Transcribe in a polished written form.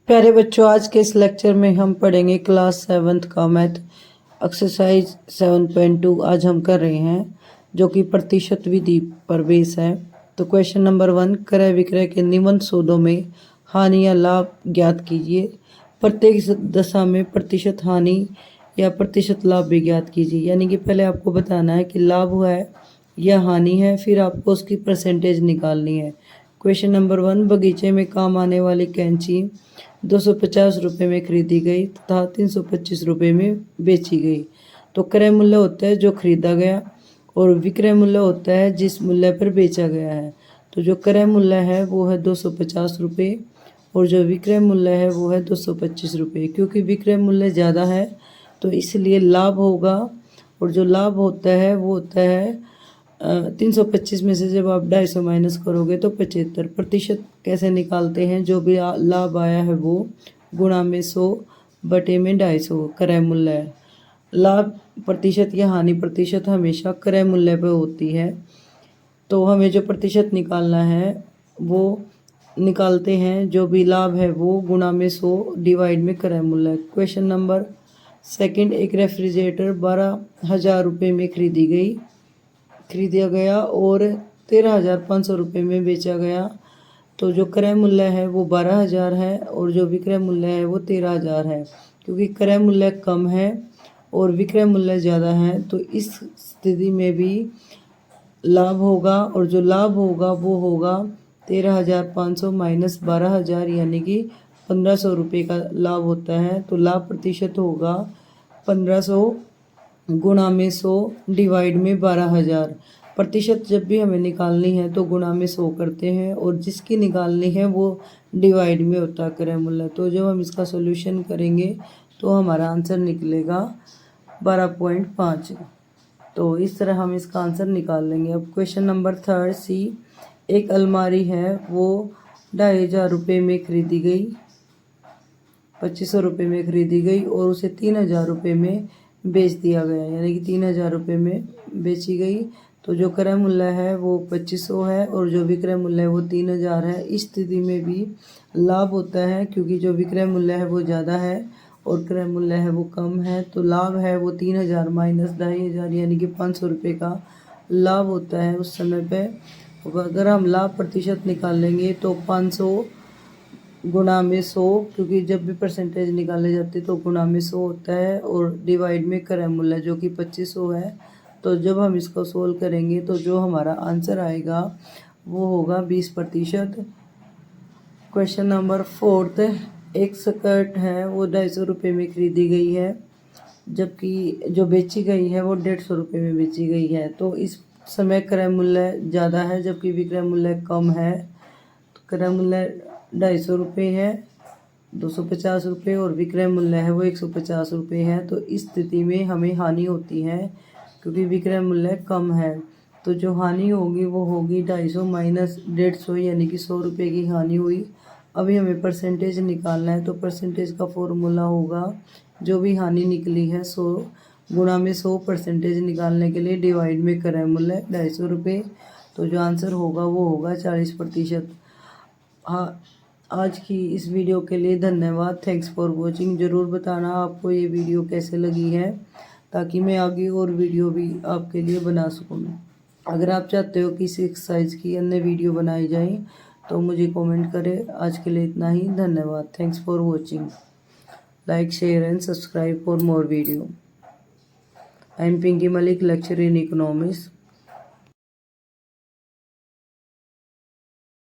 प्यारे बच्चों, आज के इस लेक्चर में हम पढ़ेंगे क्लास 7th का मैथ एक्सरसाइज 7.2। आज हम कर रहे हैं जो कि प्रतिशत विधि पर बेस है। तो क्वेश्चन नंबर 1, क्रय विक्रय के निबंध सौदों में हानि या लाभ ज्ञात कीजिए। प्रत्येक दशा में प्रतिशत हानि या प्रतिशत लाभ भी ज्ञात कीजिए। यानी कि पहले आपको बताना है कि लाभ हुआ है या हानि है, फिर आपको उसकी परसेंटेज निकालनी है। क्वेश्चन नंबर 1, बगीचे में काम आने वाली कैंची 250 रुपये में खरीदी गई तथा 325 रुपये में बेची गई। तो क्रय मूल्य होता है जो खरीदा गया और विक्रय मूल्य होता है जिस मूल्य पर बेचा गया है। तो जो क्रय मूल्य है वो है 250 रुपये और जो विक्रय मूल्य है वो है 225 रुपये। क्योंकि विक्रय मूल्य ज़्यादा है तो इसलिए लाभ होगा, और जो लाभ होता है वो होता है 325 में से जब आप 250 माइनस करोगे तो 75। प्रतिशत कैसे निकालते हैं? जो भी लाभ आया है वो गुणा में 100 बटे में 250 क्रय मूल्य है। लाभ प्रतिशत या हानि प्रतिशत हमेशा क्रय मूल्य पर होती है। तो हमें जो प्रतिशत निकालना है वो निकालते हैं, जो भी लाभ है वो गुणा में 100 डिवाइड में क्रय मूल्य। क्वेश्चन नंबर 2, एक रेफ्रिजरेटर 12,000 रुपये में खरीदा गया और 13,500 रुपये में बेचा गया। तो जो क्रय मूल्य है वो 12,000 है और जो विक्रय मूल्य है वो 13,000 है। क्योंकि क्रय मूल्य कम है और विक्रय मूल्य ज़्यादा है तो इस स्थिति में भी लाभ होगा, और जो लाभ होगा वो होगा 13,500 माइनस 12,000 यानी कि 1,500 रुपये का लाभ होता है। तो लाभ प्रतिशत होगा 1,500 गुणा में 100 डिवाइड में 12,000। प्रतिशत जब भी हमें निकालनी है तो गुणा में 100 करते हैं और जिसकी निकालनी है वो डिवाइड में होता है क्रय मूल्य। तो जब हम इसका सॉल्यूशन करेंगे तो हमारा आंसर निकलेगा 12.5। तो इस तरह हम इसका आंसर निकाल लेंगे। अब क्वेश्चन नंबर 3 सी, एक अलमारी है वो 2,500 रुपये में खरीदी गई, 2,500 रुपये में खरीदी गई और उसे 3,000 रुपये में बेच दिया गया, यानी कि 3,000 रुपये में बेची गई। तो जो क्रय मूल्य है वो 2,500 है और जो विक्रय मूल्य है वो 3,000 है। इस स्थिति में भी लाभ होता है क्योंकि जो विक्रय मूल्य है वो ज़्यादा है और क्रय मूल्य है वो कम है। तो लाभ है वो 3,000 माइनस 2,500 यानी कि 500 रुपये का लाभ होता है उस समय पे। अगर हम लाभ प्रतिशत निकालेंगे तो 500 गुणा में 100, क्योंकि जब भी परसेंटेज निकाले जाते तो गुणा में 100 होता है और डिवाइड में क्रय मूल्य जो कि 2,500 है। तो जब हम इसको सोल्व करेंगे तो जो हमारा आंसर आएगा वो होगा 20%। क्वेश्चन नंबर 4, एक स्कर्ट है वो 250 रुपये में खरीदी गई है जबकि जो बेची गई है वो 150 रुपये में बेची गई है। तो इस समय क्रय मूल्य ज़्यादा है जबकि विक्रय मूल्य कम है। तो क्रय मूल्य 250 रुपये है, 250 रुपये और विक्रय मूल्य है वो 150 रुपये है। तो इस स्थिति में हमें हानि होती है क्योंकि विक्रय मूल्य कम है। तो जो हानि होगी वो होगी 250 माइनस 150 यानी कि 100 रुपये की हानि हुई। अभी हमें परसेंटेज निकालना है तो परसेंटेज का फॉर्मूला होगा जो भी हानि निकली है 100 गुणा में 100 परसेंटेज निकालने के लिए डिवाइड में क्रय मूल्य 250 रुपये। तो जो आंसर होगा वो होगा 40%। हाँ, आज की इस वीडियो के लिए धन्यवाद। Thanks for watching. ज़रूर बताना आपको ये वीडियो कैसे लगी है ताकि मैं आगे और वीडियो भी आपके लिए बना सकूँ। अगर आप चाहते हो कि इस एक्सरसाइज की अन्य वीडियो बनाई जाए तो मुझे कमेंट करें। आज के लिए इतना ही। धन्यवाद। Thanks for watching. Like, share and subscribe for more video. I am Pinky Malik, lecturer in economics.